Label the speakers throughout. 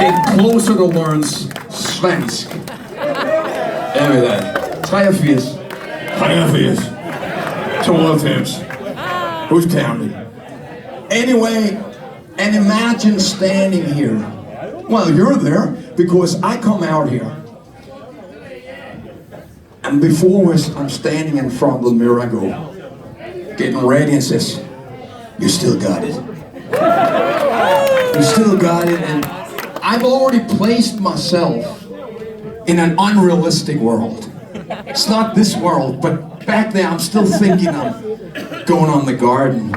Speaker 1: Get closer to learn svensk. Hvad er det? 83. 92. Who's counting? Anyway, and imagine standing here. Well, you're there because I come out here. And before I'm standing in front of the mirror, I go, getting ready and says, you still got it. You still got it. And I've already placed myself in an unrealistic world. It's not this world, but back there I'm still thinking I'm going on the garden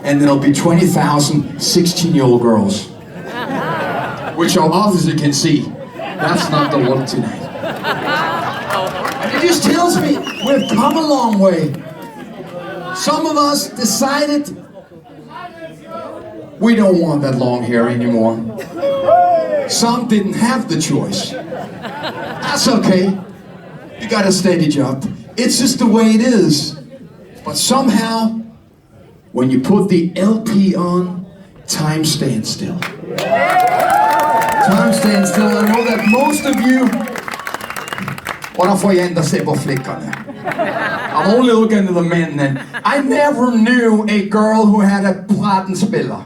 Speaker 1: and there'll be 20,000 16-year-old girls. Which you obviously can see. That's not the look tonight. And it just tells me we've come a long way. Some of us decided we don't want that long hair anymore. Some didn't have the choice. That's okay. You got a steady job. It's just the way it is. But somehow, when you put the LP on, time stands still. Time stands still. I know that most of you... Och då får jag ändå se på flickorna. I'm only looking at the men then. I never knew a girl who had a plattenspiller.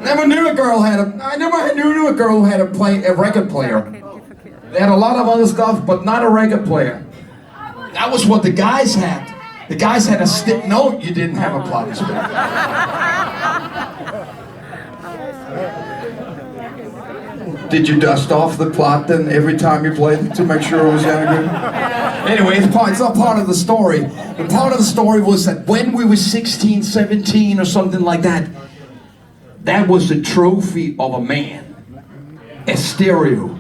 Speaker 1: Never knew a girl had a... I never knew a girl who had a record player. They had a lot of other stuff, but not a record player. That was what the guys had. The guys had a stick. No, you didn't have a plattenspiller. Did you dust off the platen every time you played it to make sure it was that good? Anyway, it's not part of the story. The part of the story was that when we were 16, 17 or something like that, that was the trophy of a man. A stereo.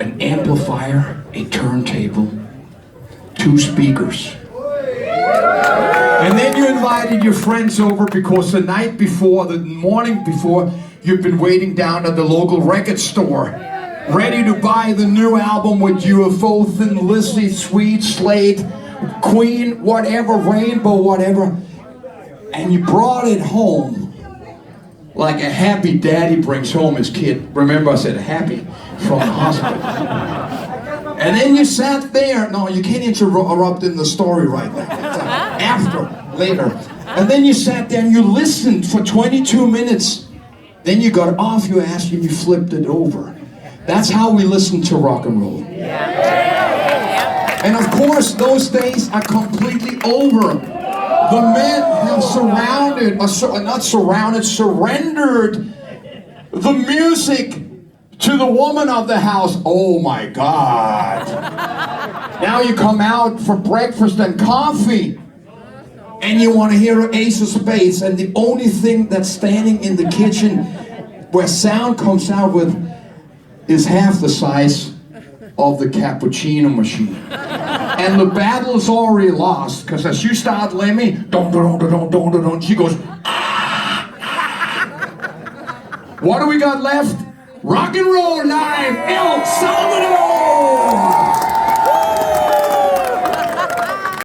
Speaker 1: An amplifier, a turntable, 2 speakers. And then you invited your friends over because the night before, the morning before, you've been waiting down at the local record store, ready to buy the new album with UFO, Thin Lizzy, Sweet Slate, Queen, whatever, Rainbow, whatever. And you brought it home like a happy daddy brings home his kid. Remember I said happy from the hospital. And then you sat there. No, you can't interrupt in the story right now. After, later. And then you sat there and you listened for 22 minutes. Then you got off your ass and you flipped it over. That's how we listen to rock and roll. And of course, those days are completely over. The men have surrendered the music to the woman of the house. Oh my God. Now you come out for breakfast and coffee and you want to hear Ace of Spades, and the only thing that's standing in the kitchen where sound comes out with is half the size of the cappuccino machine. And the battle is already lost, because as you start Lemmy, she goes, ah. What do we got left? Rock and roll live, El Salvador!